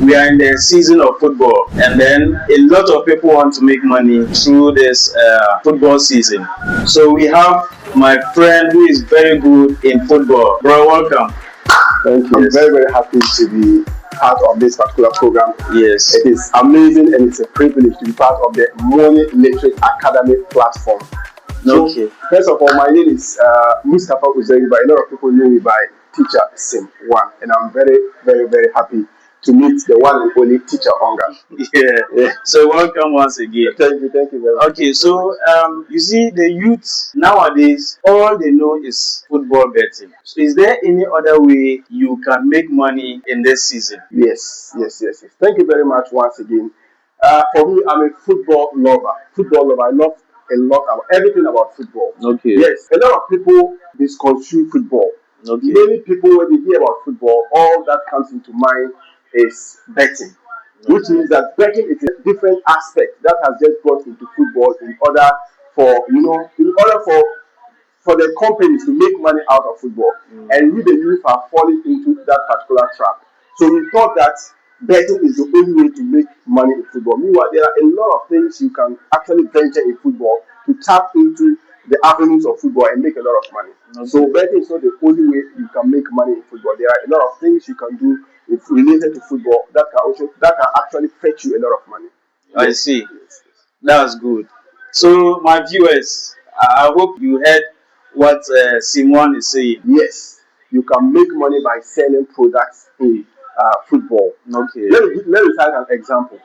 we are in the season of football, and then a lot of people want to make money through this football season. So we have my friend who is very good in football. Bro, welcome. Thank you. Yes. I'm very, very happy to be part of this particular program. Yes. It is amazing and it's a privilege to be part of the Money Literate Academy platform. Okay. So, first of all, my name is Mustafa Uzeri, but a lot of people know me by Teacher Sim One, and I'm very, very, very happy to meet the one and only Teacher Onga. Yeah. So welcome once again. Thank you very much. Okay, so you see, the youth nowadays, all they know is football betting. So is there any other way you can make money in this season? Yes. Thank you very much once again. For me, I'm a football lover. I love a lot about everything about football. Okay. Yes, a lot of people misconstrue football. Okay. Many people, when they hear about football, all that comes into mind is betting, which means that betting is a different aspect that has just brought into football in order for the companies to make money out of football. And we, the youth, are falling into that particular trap. So we thought that betting is the only way to make money in football. Meanwhile, there are a lot of things you can actually venture in football to tap into the avenues of football and make a lot of money. Okay. So betting is not the only way you can make money in football. There are a lot of things you can do related to football that can actually fetch you a lot of money. I see. Yes. That's good. So my viewers, I hope you heard what Simon is saying. Yes, you can make money by selling products in football. Okay. Let me cite an example.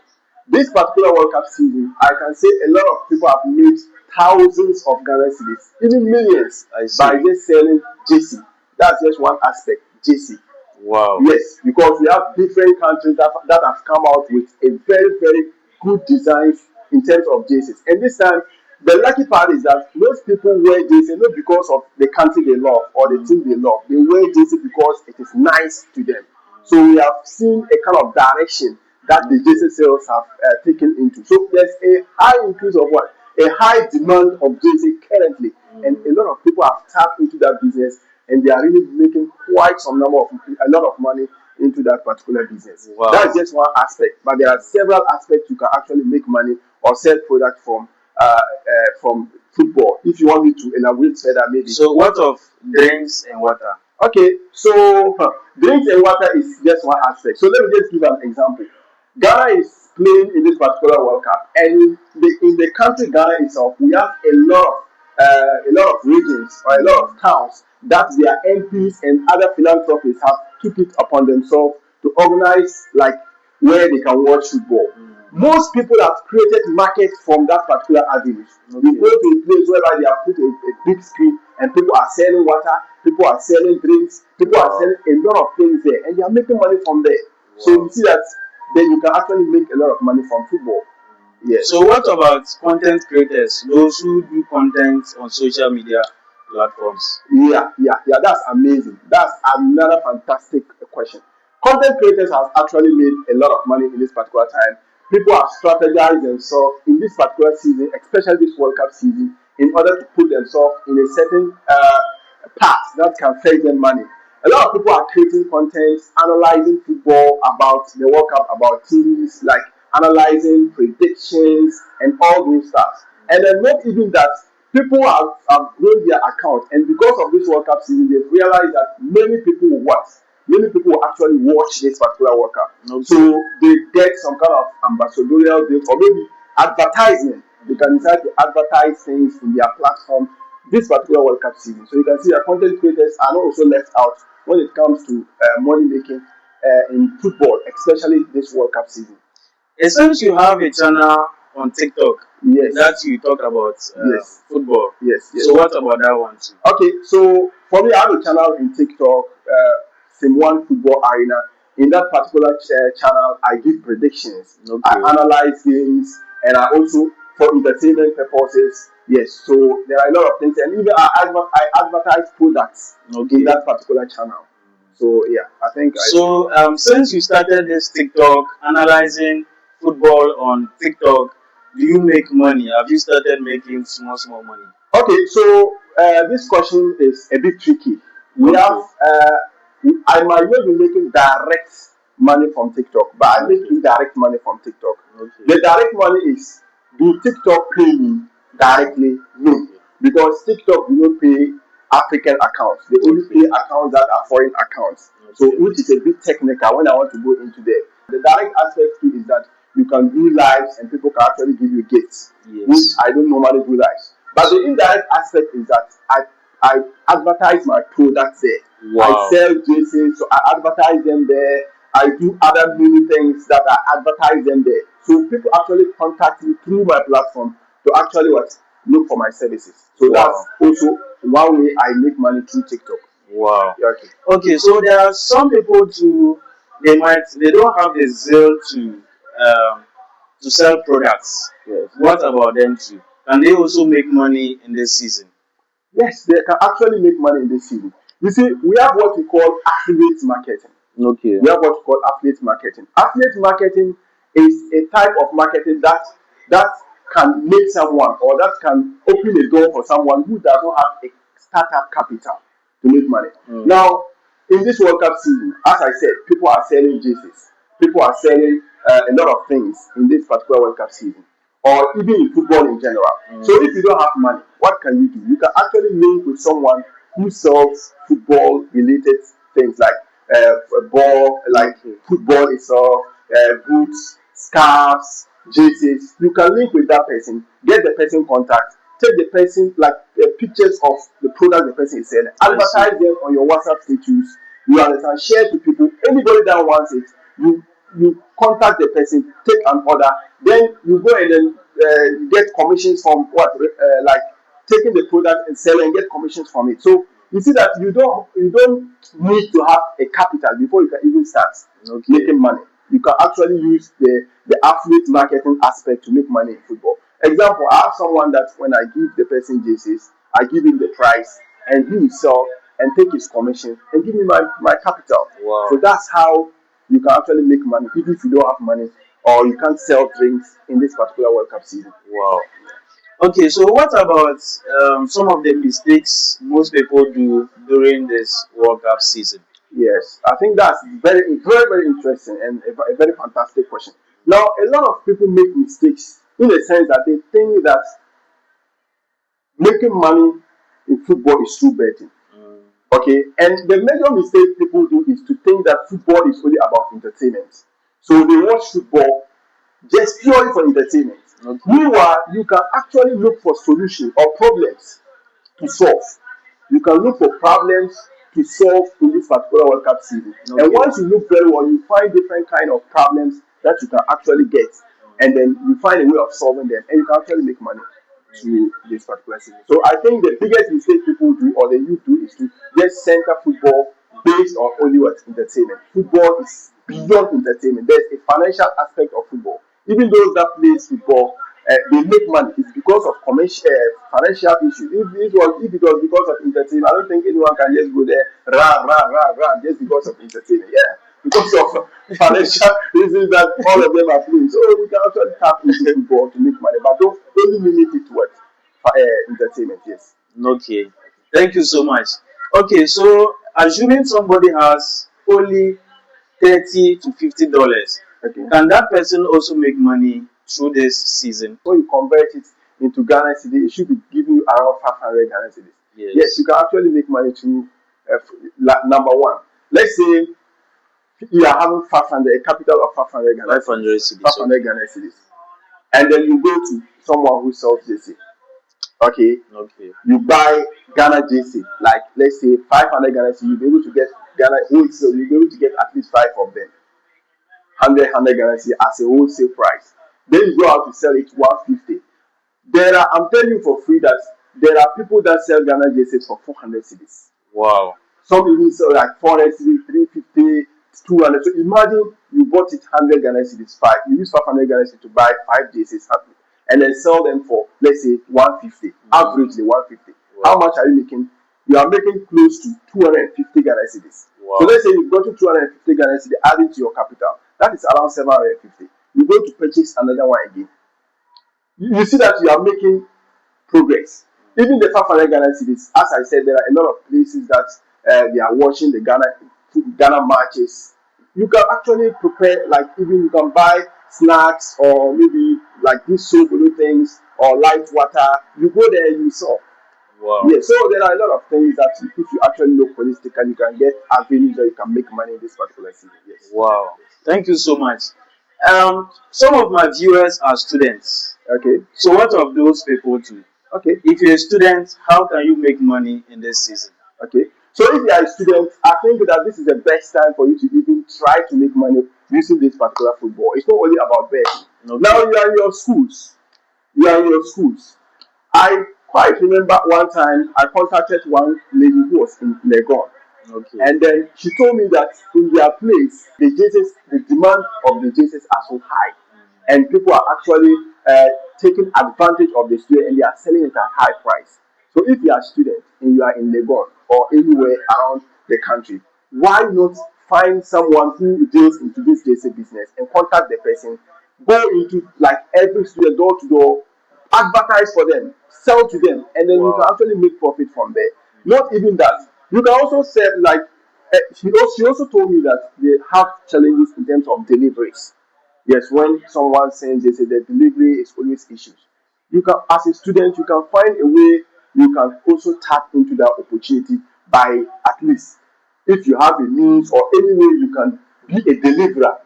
This particular World Cup season, I can say a lot of people have made thousands of Ghana cedis, even millions, by just selling JC. That's just one aspect, JC. Wow. Yes, because we have different countries that have come out with a very, very good designs in terms of JCs. And this time, the lucky part is that most people wear JC not because of the country they love or the team they love. They wear JC because it is nice to them. So we have seen a kind of direction that the JC sales have taken into. So there's a high increase of what? A high demand of JC currently. And a lot of people have tapped into that business and they are really making quite a lot of money into that particular business. Wow. That's just one aspect, but there are several aspects you can actually make money or sell product from football. If you want me to elaborate further, maybe. So what of drinks and water? Okay, so drinks and water is just one aspect. So let me just give an example. Ghana is playing in this particular World Cup, and in the country Ghana itself, we have a lot of regions or a lot of towns that their MPs and other philanthropists have took it upon themselves to organize like where they can watch football. Most people have created markets from that particular avenue. We go to a place whereby they have put a big screen and people are selling water, people are selling drinks, people are selling a lot of things there, and they are making money from there. So you see that then you can actually make a lot of money from football. Yes. So what about content creators, those who do content on social media platforms? Yeah, that's amazing. That's another fantastic question. Content creators have actually made a lot of money in this particular time. People have strategized themselves in this particular season, especially this World Cup season, in order to put themselves in a certain path that can fetch them money. A lot of people are creating content, analyzing football about the World Cup, about teams, like analyzing predictions and all those stuff. And then not even that, people have grown their account, and because of this World Cup season, they've realized that many people will watch. Many people will actually watch this particular World Cup. Okay. So they get some kind of ambassadorial deal or maybe advertisement. They can decide to advertise things in their platform this particular World Cup season. So you can see that content creators are not also left out when it comes to money making in football, especially this World Cup season. It seems you have a channel on TikTok. Yes. That you talk about football. Yes. So what about that one too? Okay, so for me, I have a channel in TikTok, Sim1 Football Arena. In that particular channel, I give predictions. Okay. I analyze games, and I also, for entertainment purposes, yes. So there are a lot of things, and even I advertise products in that particular channel. So yeah, I think. Since you started this TikTok, analyzing football on TikTok, do you make money? Have you started making small money? Okay, so this question is a bit tricky. We have, I might not be making direct money from TikTok, but I make indirect money from TikTok. Okay. The direct money is, do TikTok pay me directly? No, because TikTok do not pay African accounts. They only pay accounts that are foreign accounts. So, which is a bit technical when I want to go into there. The direct aspect too is that you can do lives and people can actually give you gifts, which I don't normally do lives. But the indirect aspect is that I advertise my products there. I sell dresses, so I advertise them there. I do other many things that I advertise them there. So people actually contact me through my platform to actually what, look for my services. So that's also one way I make money through TikTok. Wow. Yeah, Okay, so there are some people too. They don't have the zeal to sell products. Yes. What about them too? Can they also make money in this season? Yes, they can actually make money in this season. You see, we have what we call affiliate marketing. Okay. We have what we call affiliate marketing. Affiliate marketing is a type of marketing that can make someone, or that can open a door for someone who does not have a startup capital to make money. Now, in this World Cup season, as I said, people are selling jerseys. People are selling a lot of things in this particular World Cup season, or even in football in general. So if you don't have money, what can you do? You can actually link with someone who sells football related things like a ball, like football itself, boots, scarves, jerseys. You can link with that person, get the person contact, take the person like pictures of the product the person is selling, advertise them on your WhatsApp status. You understand? Share to people. Anybody that wants it, you contact the person, take an order, then you go and then you get commissions from what like taking the product and selling and get commissions from it. So you see that you don't need to have a capital before you can even start making money. You can actually use the affiliate marketing aspect to make money in football. Example, I have someone that when I give the person jerseys, I give him the price and he will sell and take his commission and give me my capital. So that's how you can actually make money even if you don't have money or you can't sell drinks in this particular World Cup season. Wow. Okay, so what about some of the mistakes most people do during this World Cup season? Yes, I think that's very interesting and a very fantastic question. Now, a lot of people make mistakes in the sense that they think that making money in football is through betting. Okay, and the major mistake people do is to think that football is only about entertainment. So they watch football just purely for entertainment. Meanwhile, you can actually look for solutions or problems to solve. You can look for problems to solve in this particular World Cup season. And once you look very well, you find different kind of problems that you can actually get, and then you find a way of solving them, and you can actually make money through this particular season. So I think the biggest mistake people do or the youth do is to just center football based on only what entertainment. Football is beyond entertainment. There's a financial aspect of football. Even those that play football, they make money. It's because of commercial, financial issues. If it was because of entertainment, I don't think anyone can just go there, run, just because of entertainment. Yeah, because of financial reasons that all of them are playing. So we can actually tap into football to make money, but don't only limit it to what entertainment. Yes. Okay, thank you so much. Okay, so assuming somebody has only $30 to $50, Okay. can that person also make money through this season? When you convert it into Ghana cedi, it should be giving you around 500 Ghana cedis. Yes, you can actually make money through number one. Let's say you are having 500, a capital of 500 Ghana 500 cedis, 500 Ghana cedis, and then you go to someone who sells JC. Okay. You buy Ghana JC, like let's say 500 Ghana cedis, you'll be able to get Ghana wholesale. You'll be able to get at least 5 of them. 100 Ghana cedis as a wholesale price. Then you go out to sell it 150. I'm telling you for free that there are people that sell Ghana jerseys for 400 cedis. Wow. Some even sell like 400 cedis, 350, 200. So imagine you bought it 100 Ghana cedis, 5. You use 500 Ghana cedis to buy 5 jerseys, and then sell them for, let's say, 150. Averagely 150. Wow. How much are you making? You are making close to 250 Ghana cedis. Wow. So let's say you've got to 250 Ghana cedis added to your capital. That is around 750. You go to purchase another one again. You see that you are making progress. Even the 500 Ghana cedis, as I said, there are a lot of places that they are watching the Ghana matches You can actually prepare, like even you can buy snacks or maybe like these soap things or light water. You go there, you sell. Wow. Yeah, so there are a lot of things that if you actually look holistically, you can get avenues that you can make money in this particular season. Yes. Wow. Thank you so much. Some of my viewers are students. Okay. So what of those people too? Okay. If you're a student, how can you make money in this season? Okay. So if you are a student, I think that this is the best time for you to even try to make money using this particular football. It's not only about betting. Okay. Now you are in your schools. You are in your schools. I quite remember one time I contacted one lady who was in Legon. Okay. And then she told me that in their place, the demand of the jerseys are so high, and people are actually taking advantage of the student and they are selling it at high price. So if you are a student and you are in Lagos or anywhere around the country, why not find someone who deals into this jersey business and contact the person, go into like every student door to door, advertise for them, sell to them, and then you can actually make profit from there. Not even that, you can also sell like she also told me that they have challenges in terms of deliveries. Yes, when someone sends, they say the delivery is always issues. You can, as a student, you can find a way you can also tap into that opportunity by at least, if you have a means or any way you can be a deliverer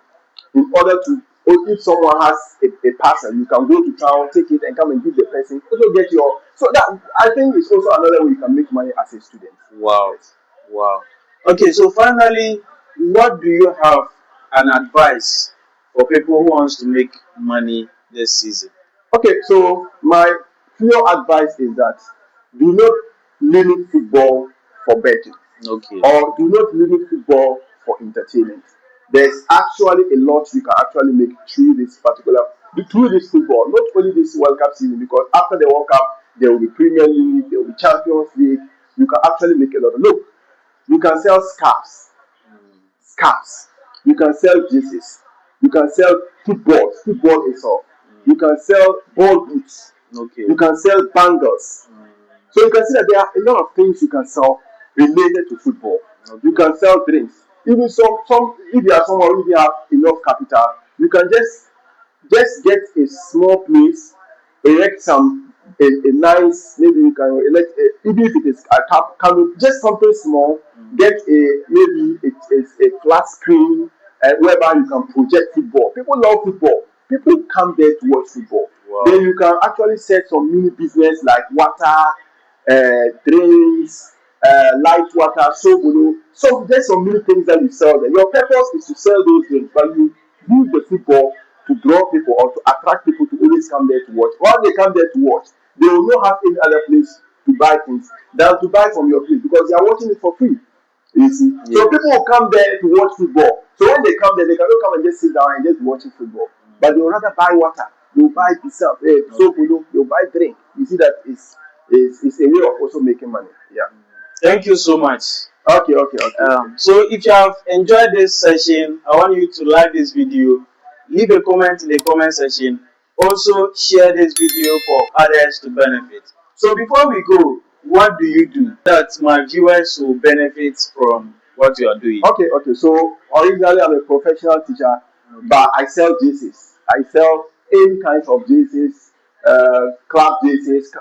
in order to, or if someone has a parcel, you can go to town, take it, and come and give the person. Also get your, so that I think it's also another way you can make money as a student. Wow. Yes. Wow. Okay, so finally, what do you have an advice for people who wants to make money this season? Okay, so my pure advice is that do not limit football for betting. Okay. Or do not limit football for entertainment. There's actually a lot you can actually make through this football, not only this World Cup season, because after the World Cup there will be Premier League, there will be Champions League. You can actually make a lot of look. You can sell scarves. You can sell jerseys. You can sell football itself. You can sell ball boots. Okay. You can sell bangles. So you can see that there are a lot of things you can sell related to football. You can sell drinks. Even some if you are someone who don't have enough capital, you can just get a small place, erect a nice, maybe you can elect even if it is a canopy, just something small. Get maybe a flat screen whereby you can project football. People love football. People come there to watch football. Wow. Then you can actually set some mini business like water, drinks, light water, soap. So there's some many things that you sell there. Your purpose is to sell those things, but you use the football to draw people or to attract people to always come there to watch. Once they come there to watch, they will not have any other place to buy things than to buy from your place because they are watching it for free. You see, yes. So people will come there to watch football. So when they come there, they cannot come and just sit down and just watching football. But they will rather buy water. They will buy soap. They will buy drink. You see that is a way of also making money. Yeah. Thank you so much. Okay. So if you have enjoyed this session, I want you to like this video, leave a comment in the comment section. Also share this video for others to benefit. So before we go, what do you do that my viewers will benefit from what you are doing? Okay. So originally I'm a professional teacher, but I sell jerseys. I sell any kinds of jerseys, club jerseys,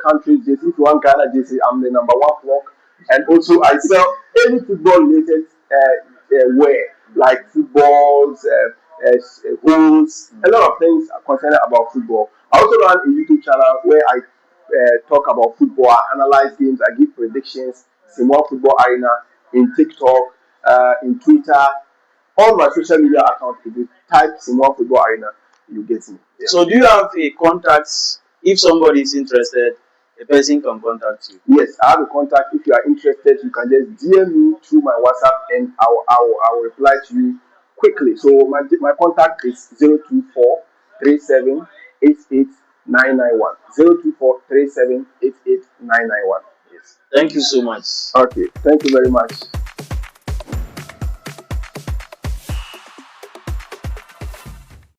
country jerseys. If you want Ghana jersey, I'm the number one block. And also I sell any football related wear, like footballs, hoods, a lot of things concerning about football. I also run a YouTube channel where I talk about football, I analyze games, I give predictions, Simon Football Arena, in TikTok, in Twitter, all my social media accounts. If you type Simon Football Arena, you get me. Yeah. So do you have a contact? If somebody is interested, a person can contact you. Yes, I have a contact. If you are interested, you can just DM me through my WhatsApp and I will reply to you quickly. So my contact is 024 37 88 991. 024 37 88 991. Yes. Thank you so much. Okay, thank you very much.